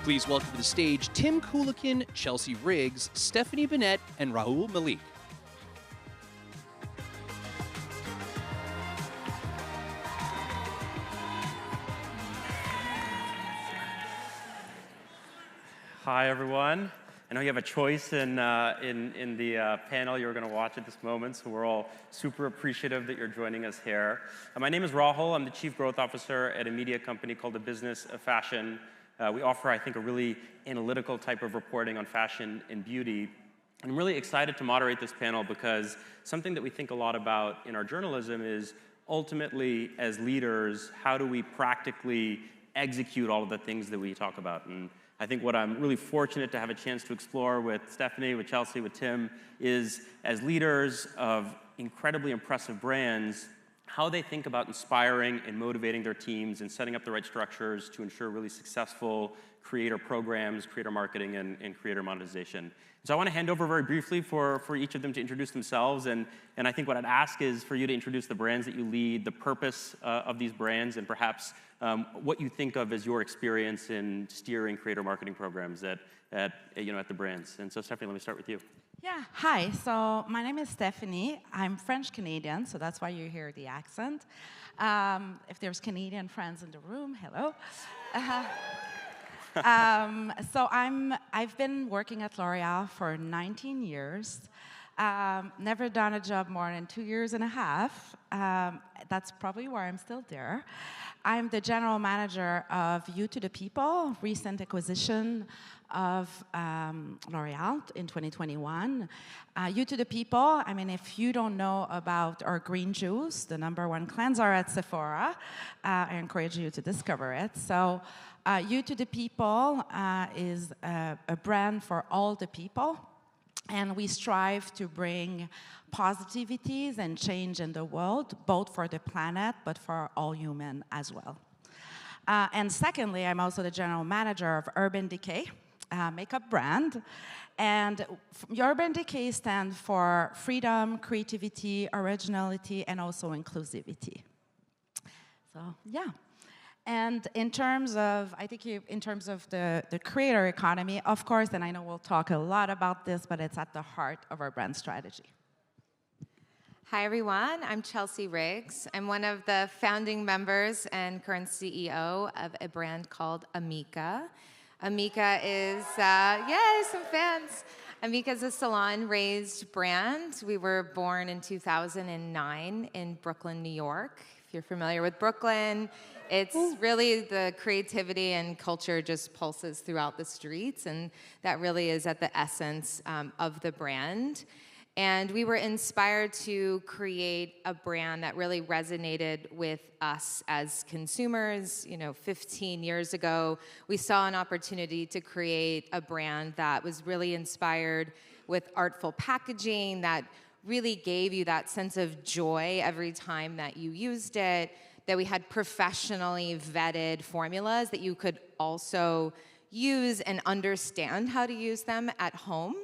Please welcome to the stage Tim Kulikin, Chelsea Riggs, Stephanie Bennett, and Rahul Malik. Hi, everyone. I know you have a choice in the panel you're going to watch at this moment, so we're all super appreciative that you're joining us here. My name is Rahul. I'm the Chief Growth Officer at a media company called The Business of Fashion. We offer, I think, a really analytical type of reporting on fashion and beauty. I'm really excited to moderate this panel because something that we think a lot about in our journalism is ultimately, as leaders, how do we practically execute all of the things that we talk about? And I think what I'm really fortunate to have a chance to explore with Stephanie, with Chelsea, with Tim, is as leaders of incredibly impressive brands, how they think about inspiring and motivating their teams and setting up the right structures to ensure really successful creator programs, creator marketing, and creator monetization. So I want to hand over very briefly for each of them to introduce themselves, and I think what I'd ask is for you to introduce the brands that you lead, the purpose of these brands, and perhaps what you think of as your experience in steering creator marketing programs at the brands. And so Stephanie, let me start with you. Yeah, hi. So my name is Stephanie. I'm French-Canadian, so that's why you hear the accent. If there's Canadian friends in the room, hello. So I've been working at L'Oreal for 19 years. Never done a job more than 2.5 years. That's probably why I'm still there. I'm the general manager of You to the People, recent acquisition of L'Oreal in 2021. You to the People, I mean, if you don't know about our green juice, the #1 cleanser at Sephora, I encourage you to discover it. So You to the People is a brand for all the people. And we strive to bring positivities and change in the world, both for the planet, but for all human as well. And secondly, I'm also the general manager of Urban Decay, makeup brand. And Urban Decay stands for freedom, creativity, originality, and also inclusivity. So, yeah. And in terms of, in terms of the creator economy, of course, and I know we'll talk a lot about this, but it's at the heart of our brand strategy. Hi, everyone. I'm Chelsea Riggs. I'm one of the founding members and current CEO of a brand called Amika. Amika is, yay, some fans. Amika is a salon-raised brand. We were born in 2009 in Brooklyn, New York. If you're familiar with Brooklyn, it's really the creativity and culture just pulses throughout the streets, and that really is at the essence of the brand. And we were inspired to create a brand that really resonated with us as consumers. 15 years ago, we saw an opportunity to create a brand that was really inspired with artful packaging that really gave you that sense of joy every time that you used it, that we had professionally vetted formulas that you could also use and understand how to use them at home.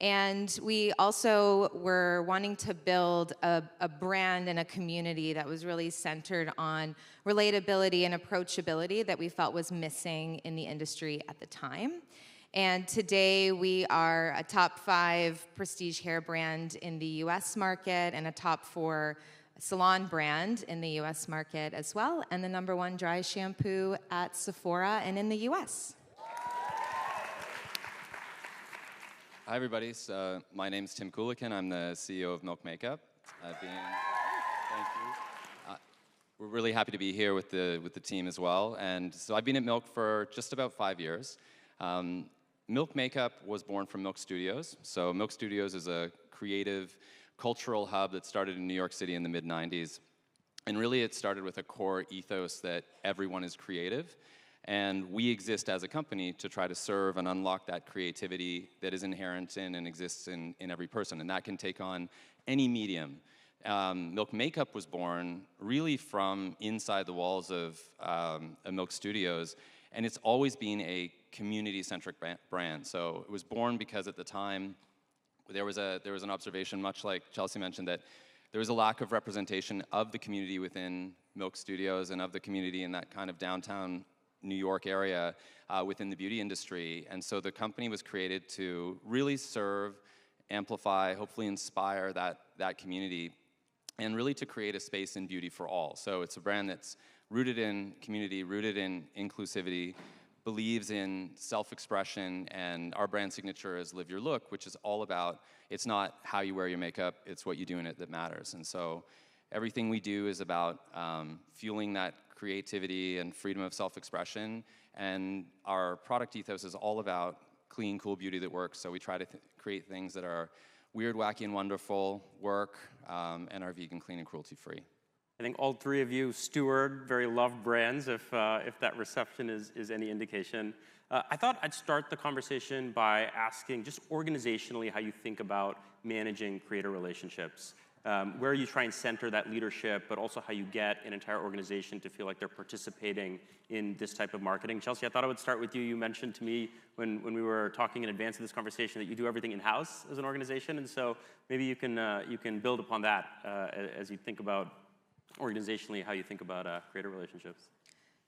And we also were wanting to build a brand and a community that was really centered on relatability and approachability that we felt was missing in the industry at the time. And today we are a top 5 prestige hair brand in the US market and a top 4 salon brand in the US market as well, and the #1 dry shampoo at Sephora and in the US. Hi, everybody. So, my name's Tim Kulikin. I'm the CEO of Milk Makeup. Thank you. We're really happy to be here with the team as well. And so I've been at Milk for just about 5 years. Milk Makeup was born from Milk Studios. So Milk Studios is a creative, cultural hub that started in New York City in the mid-90s. And really it started with a core ethos that everyone is creative. And we exist as a company to try to serve and unlock that creativity that is inherent in and exists in every person. And that can take on any medium. Milk Makeup was born really from inside the walls of Milk Studios. And it's always been a community-centric brand. So it was born because at the time, there was an observation, much like Chelsea mentioned, that there was a lack of representation of the community within Milk Studios and of the community in that kind of downtown New York area within the beauty industry. And so the company was created to really serve, amplify, hopefully inspire that community, and really to create a space in beauty for all. So it's a brand that's rooted in community, rooted in inclusivity, believes in self-expression, and our brand signature is Live Your Look, which is all about, it's not how you wear your makeup, it's what you do in it that matters. And so everything we do is about fueling that creativity and freedom of self-expression, and our product ethos is all about clean, cool beauty that works. So we try to create things that are weird, wacky, and wonderful, work, and are vegan, clean, and cruelty-free. I think all three of you steward very loved brands, if that reception is any indication. I thought I'd start the conversation by asking just organizationally how you think about managing creator relationships. Where you try and center that leadership, but also how you get an entire organization to feel like they're participating in this type of marketing. Chelsea, I thought I would start with you. You mentioned to me when we were talking in advance of this conversation that you do everything in-house as an organization, and so maybe you can build upon that as you think about organizationally how you think about creator relationships.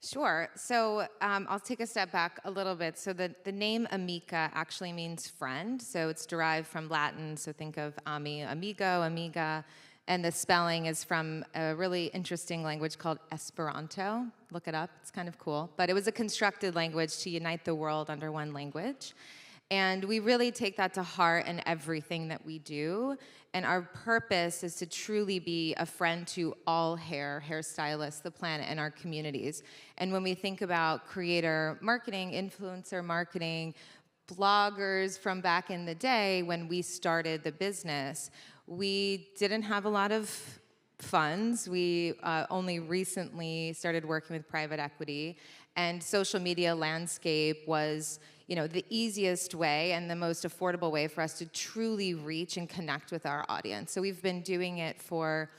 Sure. So I'll take a step back a little bit. So the name amika actually means friend. So it's derived from Latin. So think of amigo, amiga. And the spelling is from a really interesting language called Esperanto. Look it up. It's kind of cool. But it was a constructed language to unite the world under one language. And we really take that to heart in everything that we do. And our purpose is to truly be a friend to all hairstylists, the planet, and our communities. And when we think about creator marketing, influencer marketing, bloggers from back in the day when we started the business, we didn't have a lot of funds. We only recently started working with private equity, and social media landscape was the easiest way and the most affordable way for us to truly reach and connect with our audience. So we've been doing it for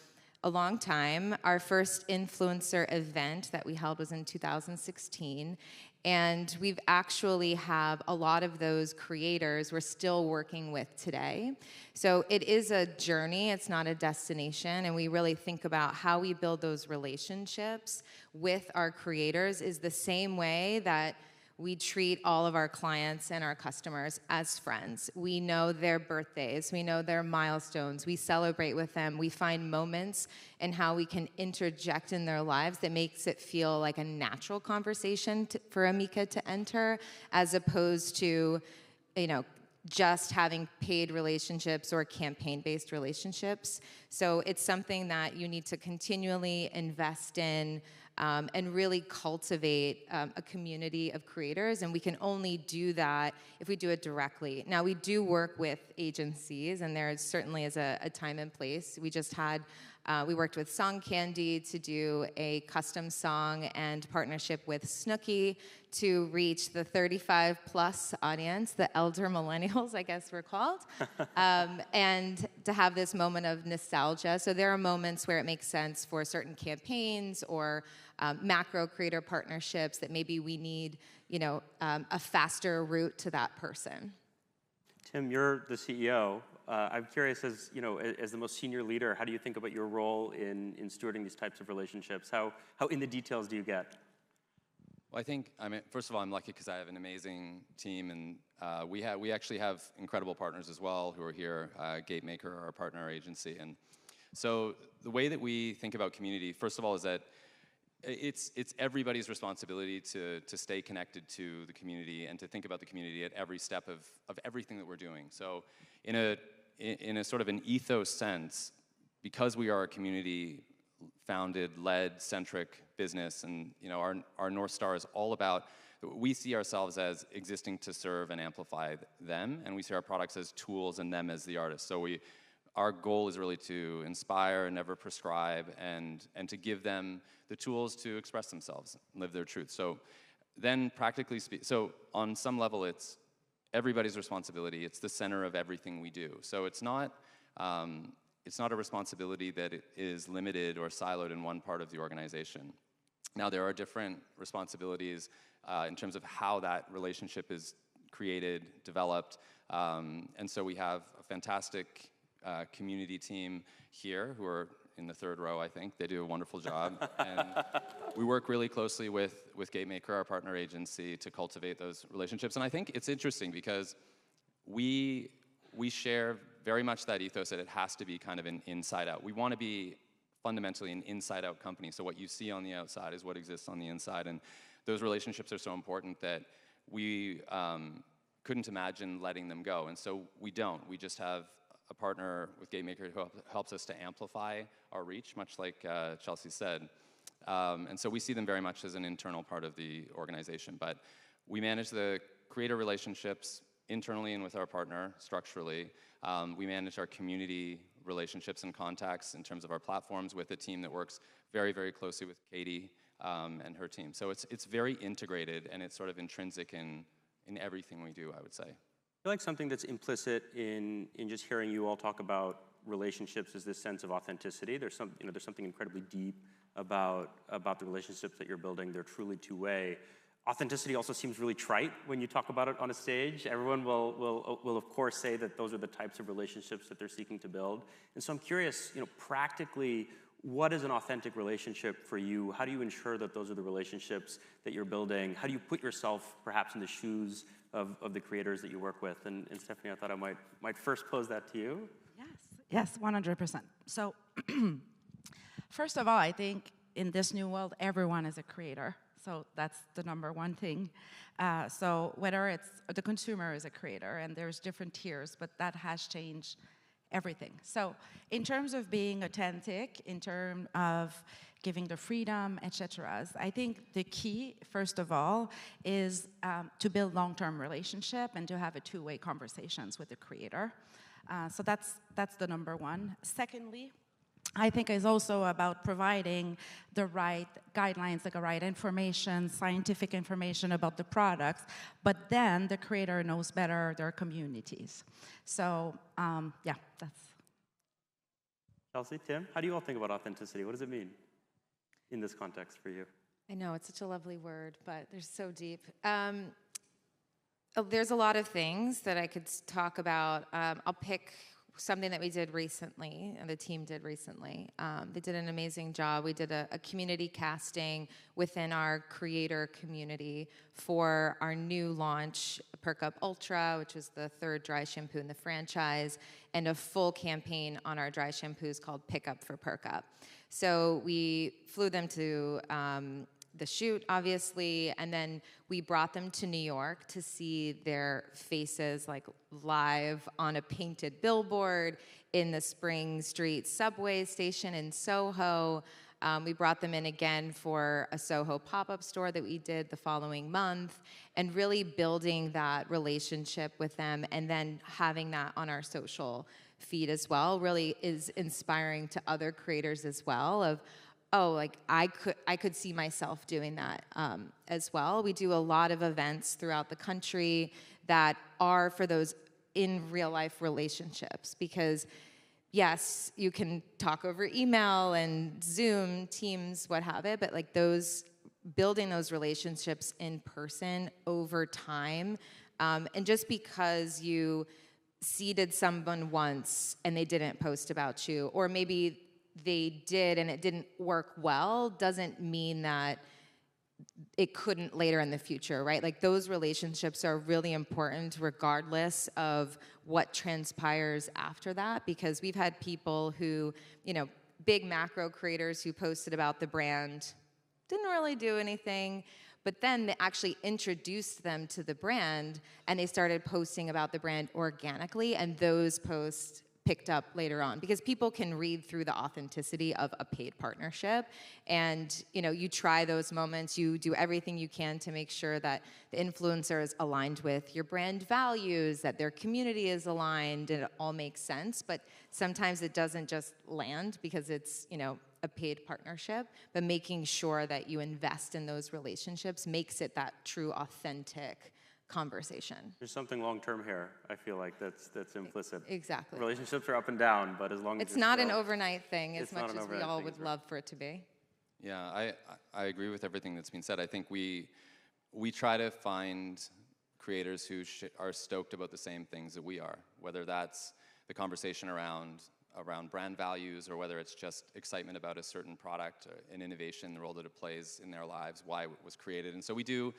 a long time. Our first influencer event that we held was in 2016. And we've actually have a lot of those creators we're still working with today. So it is a journey, it's not a destination, and we really think about how we build those relationships with our creators is the same way that we treat all of our clients and our customers as friends. We know their birthdays, we know their milestones, we celebrate with them, we find moments in how we can interject in their lives that makes it feel like a natural conversation for Amika to enter, as opposed to, just having paid relationships or campaign-based relationships. So it's something that you need to continually invest in, and really cultivate a community of creators, and we can only do that if we do it directly. Now, we do work with agencies, and there certainly is a time and place. We just had, we worked with Song Candy to do a custom song and partnership with Snooki to reach the 35-plus audience, the elder millennials, I guess we're called, and to have this moment of nostalgia. So there are moments where it makes sense for certain campaigns or macro creator partnerships that maybe we need, a faster route to that person. Tim, you're the CEO. I'm curious, as the most senior leader, how do you think about your role in stewarding these types of relationships? How in the details do you get? Well, first of all, I'm lucky because I have an amazing team, and we actually have incredible partners as well who are here. Gatemaker, our partner agency, and so the way that we think about community, first of all, is that it's everybody's responsibility to stay connected to the community and to think about the community at every step of everything that we're doing. So in a sort of an ethos sense, because we are a community founded, led, centric business, and our North Star is all about, we see ourselves as existing to serve and amplify them, and we see our products as tools and them as the artists. So our goal is really to inspire, never prescribe, and to give them the tools to express themselves, live their truth. So then practically so on some level it's everybody's responsibility. It's the center of everything we do. So it's not a responsibility that is limited or siloed in one part of the organization. Now there are different responsibilities in terms of how that relationship is created, developed, and so we have a fantastic community team here who are in the third row, I think. They do a wonderful job. And we work really closely with GateMaker, our partner agency, to cultivate those relationships. And I think it's interesting because we share very much that ethos that it has to be kind of an inside-out. We want to be fundamentally an inside-out company. So what you see on the outside is what exists on the inside. And those relationships are so important that we couldn't imagine letting them go. And so we don't. We just have a partner with GateMaker who helps us to amplify our reach, much like Chelsea said. And so we see them very much as an internal part of the organization. But we manage the creator relationships internally and with our partner structurally. We manage our community relationships and contacts in terms of our platforms with a team that works very, very closely with Katie and her team. So it's very integrated, and it's sort of intrinsic in everything we do, I would say. I feel like something that's implicit in just hearing you all talk about relationships is this sense of authenticity. There's something incredibly deep about the relationships that you're building. They're truly two-way. Authenticity also seems really trite when you talk about it on a stage. Everyone will of course say that those are the types of relationships that they're seeking to build. And so I'm curious, practically, what is an authentic relationship for you? How do you ensure that those are the relationships that you're building? How do you put yourself perhaps in the shoes of the creators that you work with? And Stephanie, I thought I might first pose that to you. Yes, 100%. So first of all, I think in this new world, everyone is a creator. So that's the number one thing. So whether it's the consumer is a creator, and there's different tiers, but that has changed everything. So in terms of being authentic, in terms of giving the freedom, etc., I think the key, first of all, is to build long-term relationship and to have a two-way conversations with the creator. So that's the number one. Secondly, I think it's also about providing the right guidelines, like the right information, scientific information about the products, but then the creator knows better their communities. So, yeah, that's. Chelsea, Tim, how do you all think about authenticity? What does it mean in this context for you? I know, it's such a lovely word, but they're so deep. There's a lot of things that I could talk about. I'll pick something that we did recently, and the team did recently. They did an amazing job. We did a community casting within our creator community for our new launch, Perk Up Ultra, which is the third dry shampoo in the franchise, and a full campaign on our dry shampoos called Pick Up for Perk Up. So we flew them to the shoot, obviously, and then we brought them to New York to see their faces like live on a painted billboard in the Spring Street subway station in Soho. We brought them in again for a Soho pop-up store that we did the following month, and really building that relationship with them, and then having that on our social feed as well really is inspiring to other creators as well of, oh, like I could see myself doing that as well. We do a lot of events throughout the country that are for those in real life relationships, because yes, you can talk over email and Zoom, Teams, what have it, but like building those relationships in person over time, and just because you seeded someone once and they didn't post about you, or maybe they did and it didn't work well, doesn't mean that it couldn't later in the future, right? Like those relationships are really important regardless of what transpires after that, because we've had people who, big macro creators who posted about the brand, didn't really do anything, but then they actually introduced them to the brand and they started posting about the brand organically, and those posts picked up later on, because people can read through the authenticity of a paid partnership, and you try those moments, you do everything you can to make sure that the influencer is aligned with your brand values, that their community is aligned, and it all makes sense. But sometimes it doesn't just land because it's a paid partnership, but making sure that you invest in those relationships makes it that true authentic conversation. There's something long-term here, I feel like, that's implicit. Exactly. Relationships are up and down, but as long as it's not an overnight thing as much as we all would love for it to be. Yeah, I agree with everything that's been said. I think we try to find creators who are stoked about the same things that we are, whether that's the conversation around around brand values, or whether it's just excitement about a certain product, an innovation, the role that it plays in their lives, why it was created. And so we do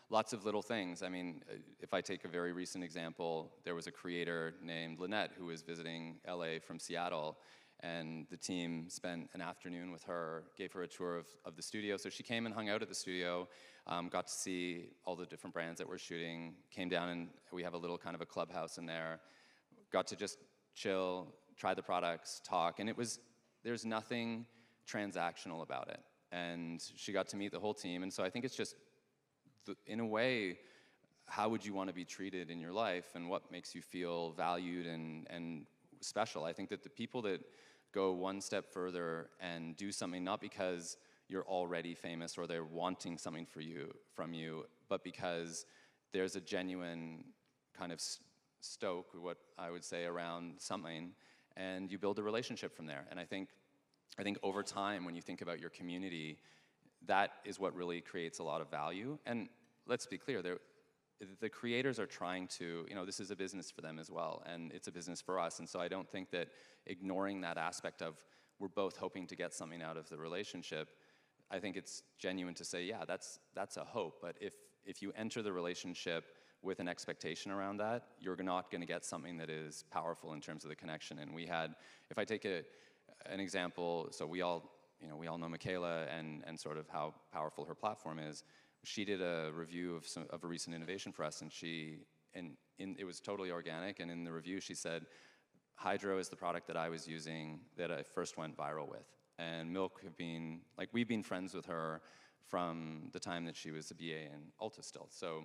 lots of little things. I mean, if I take a very recent example, there was a creator named Lynette who was visiting LA from Seattle, and the team spent an afternoon with her, gave her a tour of the studio. So she came and hung out at the studio, got to see all the different brands that we're shooting, came down, and we have a little kind of a clubhouse in there, got to just chill, try the products, talk, and there's nothing transactional about it. And she got to meet the whole team, and so I think it's just, in a way, how would you want to be treated in your life, and what makes you feel valued and special? I think that the people that go one step further and do something, not because you're already famous or they're wanting something from you, but because there's a genuine kind of stoke, what I would say, around something, and you build a relationship from there. And I think over time, when you think about your community, that is what really creates a lot of value. And let's be clear, the creators are trying to, this is a business for them as well, and it's a business for us. And so I don't think that ignoring that aspect of we're both hoping to get something out of the relationship, I think it's genuine to say, yeah, that's a hope. But if you enter the relationship with an expectation around that, you're not going to get something that is powerful in terms of the connection. And if I take an example, so we all know Michaela and sort of how powerful her platform is. She did a review of a recent innovation for us, and it was totally organic. And in the review, she said, Hydro is the product that I was using that I first went viral with. And Milk we've been friends with her from the time that she was a BA in Ulta still. So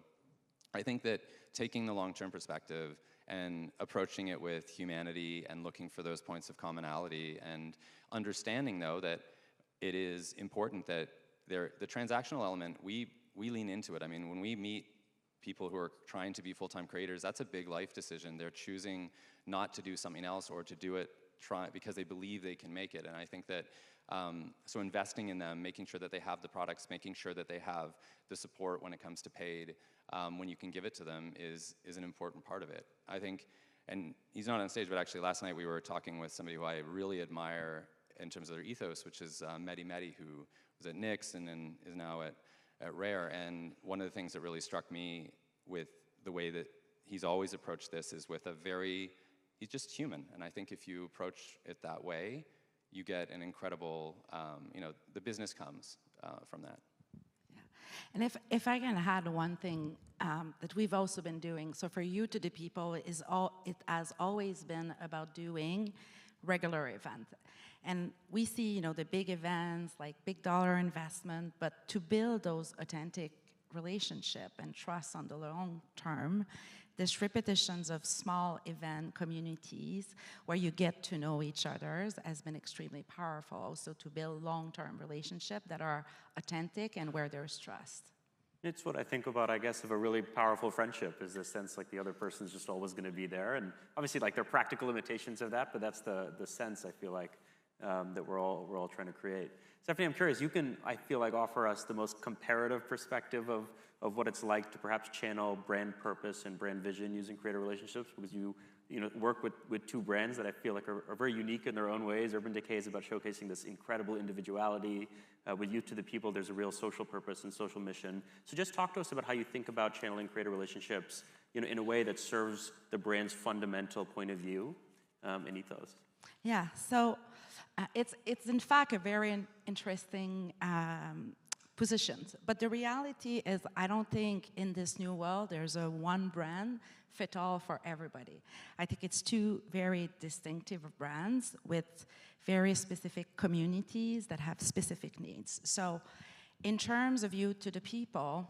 I think that taking the long-term perspective and approaching it with humanity and looking for those points of commonality, and understanding, though, that it is important that the transactional element, we lean into it. I mean, when we meet people who are trying to be full-time creators, that's a big life decision. They're choosing not to do something else or to do it because they believe they can make it. And I think that, so investing in them, making sure that they have the products, making sure that they have the support when it comes to paid, when you can give it to them, is an important part of it. I think, and he's not on stage, but actually last night we were talking with somebody who I really admire in terms of their ethos, which is Mehdi, who was at NYX and then is now at Rare. And one of the things that really struck me with the way that he's always approached this is with he's just human. And I think if you approach it that way, you get an incredible, the business comes from that. Yeah. And if I can add one thing that we've also been doing, so for You to the People, it has always been about doing regular events. And we see, the big events, like big dollar investment, but to build those authentic relationship and trust on the long term, this repetitions of small event communities where you get to know each other has been extremely powerful also to build long-term relationships that are authentic and where there's trust. It's what I think about, I guess, of a really powerful friendship, is the sense like the other person's just always going to be there. And obviously, like, there are practical limitations of that, but that's the sense, I feel like, that we're all trying to create. Stephanie, I'm curious, you can, I feel like, offer us the most comparative perspective of what it's like to perhaps channel brand purpose and brand vision using creator relationships, because you work with two brands that I feel like are very unique in their own ways. Urban Decay is about showcasing this incredible individuality. With You to the People, there's a real social purpose and social mission. So just talk to us about how you think about channeling creator relationships, in a way that serves the brand's fundamental point of view and ethos. Yeah, so it's in fact a very interesting position. But the reality is, I don't think in this new world there's a one brand fit all for everybody. I think it's two very distinctive brands with very specific communities that have specific needs. So in terms of You to the People,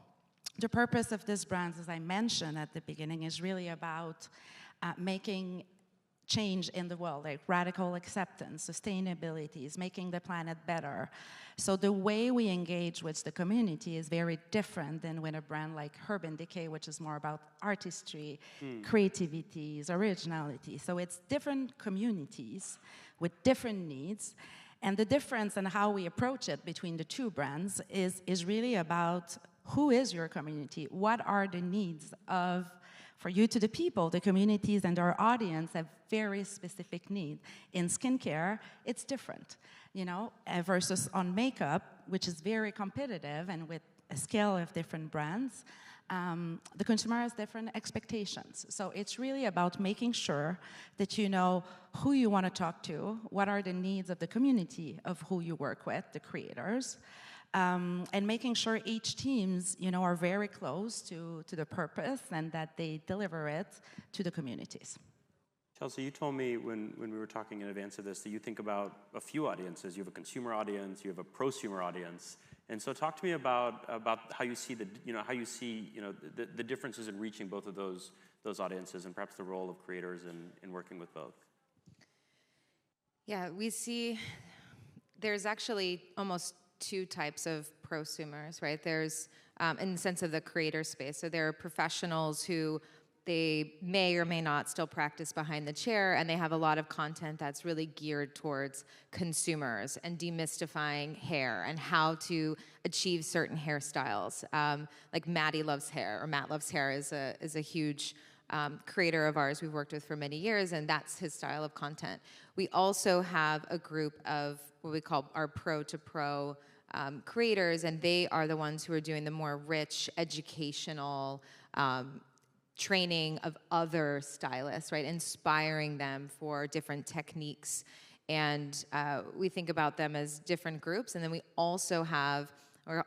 the purpose of this brand, as I mentioned at the beginning, is really about making change in the world, like radical acceptance, sustainability, is making the planet better. So the way we engage with the community is very different than with a brand like Urban Decay, which is more about artistry, creativity, originality. So it's different communities with different needs. And the difference in how we approach it between the two brands is really about who is your community? What are the needs of, For you to the people, the communities and our audience have very specific needs. In skincare, it's different, you know, versus on makeup, which is very competitive and with a scale of different brands. The consumer has different expectations. So it's really about making sure that you know who you want to talk to, what are the needs of the community of who you work with, the creators, and making sure each teams, you know, are very close to the purpose and that they deliver it to the communities. Chelsea, you told me when we were talking in advance of this that you think about a few audiences. You have a consumer audience, you have a prosumer audience. And so talk to me about how you see the differences in reaching both of those audiences and perhaps the role of creators in working with both. Yeah, we see there's actually almost two types of prosumers, right? There's, in the sense of the creator space, so there are professionals who they may or may not still practice behind the chair, and they have a lot of content that's really geared towards consumers and demystifying hair and how to achieve certain hairstyles. Like Maddie Loves Hair, or Matt Loves Hair is a huge creator of ours we've worked with for many years, and that's his style of content. We also have a group of what we call our pro-to-pro creators, and they are the ones who are doing the more rich, educational training of other stylists, right? Inspiring them for different techniques. And we think about them as different groups. And then we also have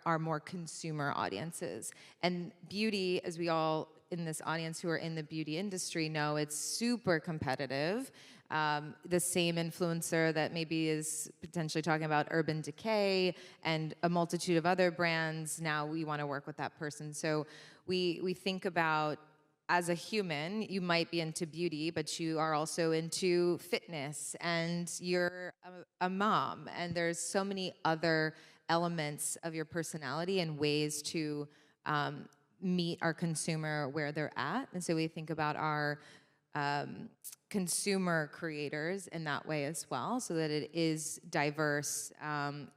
our more consumer audiences. And beauty, as we all in this audience who are in the beauty industry know, it's super competitive. The same influencer that maybe is potentially talking about Urban Decay and a multitude of other brands, now we want to work with that person. So we think about, as a human, you might be into beauty, but you are also into fitness, and you're a mom, and there's so many other elements of your personality and ways to meet our consumer where they're at. And so we think about our consumer creators in that way as well, so that it is diverse.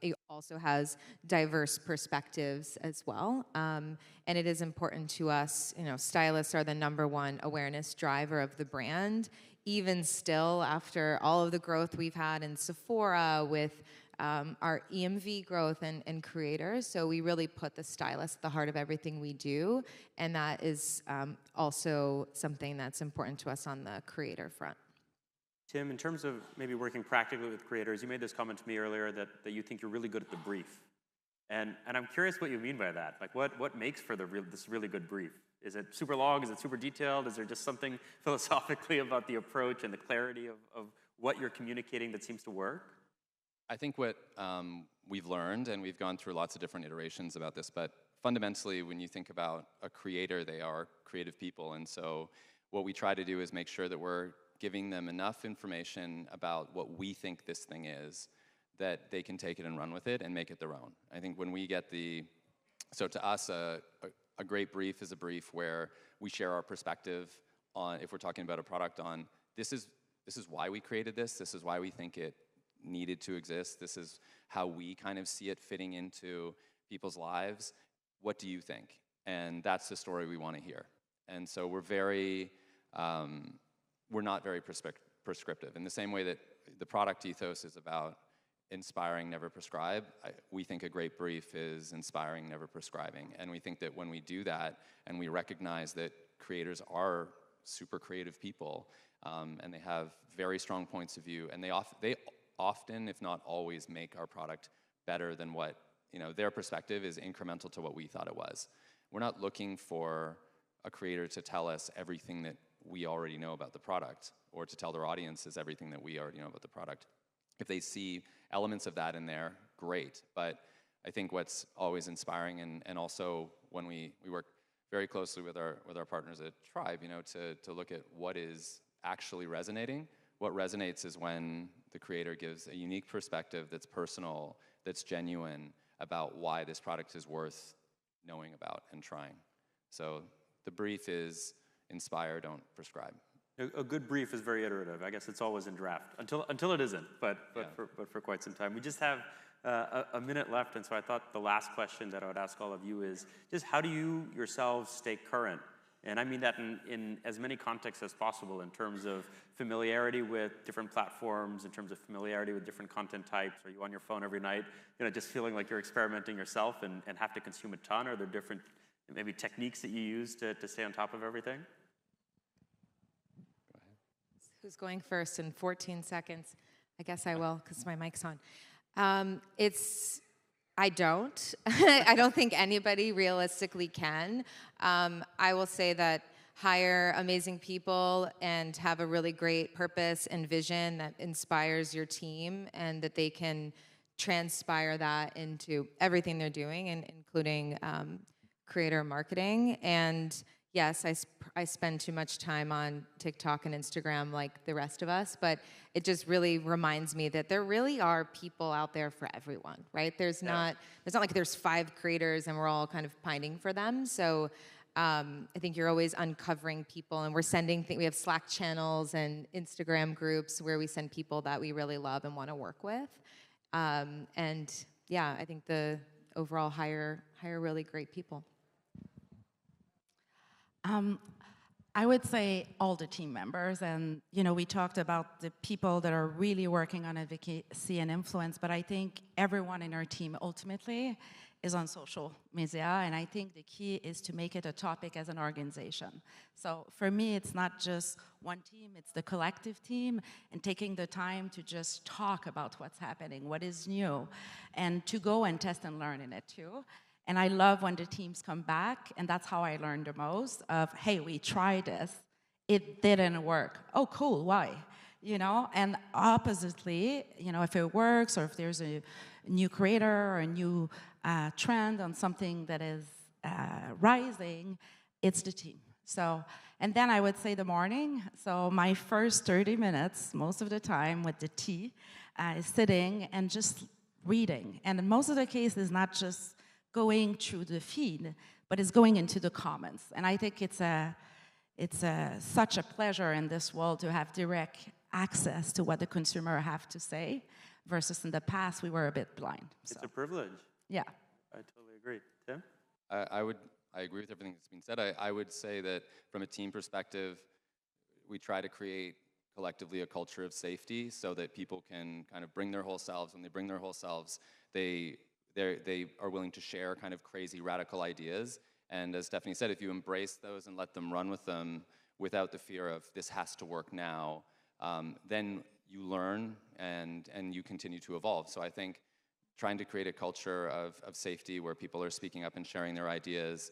It also has diverse perspectives as well. And it is important to us, you know, stylists are the #1 awareness driver of the brand, even still after all of the growth we've had in Sephora with our EMV growth and creators. So we really put the stylist at the heart of everything we do, and that is also something that's important to us on the creator front. Tim, in terms of maybe working practically with creators, you made this comment to me earlier that you think you're really good at the brief. And I'm curious what you mean by that. Like, what makes for this really good brief? Is it super long? Is it super detailed? Is there just something philosophically about the approach and the clarity of what you're communicating that seems to work? I think what we've learned, and we've gone through lots of different iterations about this, but fundamentally, when you think about a creator, they are creative people. And so what we try to do is make sure that we're giving them enough information about what we think this thing is that they can take it and run with it and make it their own. I think when we get so to us, a great brief is a brief where we share our perspective on, if we're talking about a product, on this is why we created this is why we think it needed to exist, this is how we kind of see it fitting into people's lives. What do you think? And that's the story we want to hear. And so we're not very prescriptive. In the same way that the product ethos is about inspiring, never prescribe, we think a great brief is inspiring, never prescribing. And we think that when we do that, and we recognize that creators are super creative people, and they have very strong points of view, and they often, if not always, make our product better than what, you know, their perspective is incremental to what we thought it was. We're not looking for a creator to tell us everything that we already know about the product, or to tell their audiences everything that we already know about the product. If they see elements of that in there, great. But I think what's always inspiring, and also when we work very closely with our partners at Tribe, you know, to look at what is actually resonating. What resonates is when the creator gives a unique perspective that's personal, that's genuine about why this product is worth knowing about and trying. So the brief is inspire, don't prescribe. A good brief is very iterative. I guess it's always in draft until it isn't. But for quite some time, we just have a minute left, and so I thought the last question that I would ask all of you is just how do you yourselves stay current And I mean that in as many contexts as possible, in terms of familiarity with different platforms, in terms of familiarity with different content types. Are you on your phone every night, just feeling like you're experimenting yourself and have to consume a ton? Are there different maybe techniques that you use to stay on top of everything? Who's going first in 14 seconds? I guess I will, because my mic's on. I don't. I don't think anybody realistically can. I will say that hire amazing people and have a really great purpose and vision that inspires your team, and that they can transpire that into everything they're doing, and including creator marketing. And yes, I spend too much time on TikTok and Instagram like the rest of us, but it just really reminds me that there really are people out there for everyone, right? There's not like there's 5 creators and we're all kind of pining for them. So I think you're always uncovering people, and we're sending we have Slack channels and Instagram groups where we send people that we really love and want to work with. And yeah, I think the overall hire really great people. I would say all the team members, and we talked about the people that are really working on advocacy and influence, but I think everyone in our team ultimately is on social media, and I think the key is to make it a topic as an organization. So for me, it's not just one team, it's the collective team, and taking the time to just talk about what's happening, what is new, and to go and test and learn in it too. And I love when the teams come back, and that's how I learned the most of, hey, we tried this, it didn't work. Oh, cool, why? And oppositely, if it works, or if there's a new creator or a new trend on something that is rising, it's the team. So, and then I would say the morning. So my first 30 minutes, most of the time with the tea, is sitting and just reading. And in most of the cases, not just going through the feed, but it's going into the comments. And I think it's such a pleasure in this world to have direct access to what the consumer have to say, versus in the past we were a bit blind. It's a privilege. Yeah. I totally agree. Tim? I agree with everything that's been said. I would say that from a team perspective, we try to create collectively a culture of safety so that people can kind of bring their whole selves. When they bring their whole selves, they are willing to share kind of crazy, radical ideas. And as Stephanie said, if you embrace those and let them run with them without the fear of this has to work now, then you learn and you continue to evolve. So I think trying to create a culture of safety where people are speaking up and sharing their ideas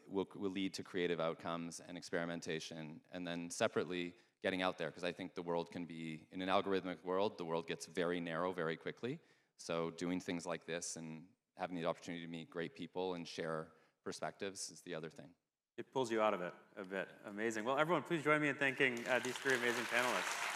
will lead to creative outcomes and experimentation. And then separately, getting out there, because I think the world can be, in an algorithmic world, the world gets very narrow very quickly. So doing things like this and having the opportunity to meet great people and share perspectives is the other thing. It pulls you out of it a bit. Amazing. Well, everyone, please join me in thanking these 3 amazing panelists.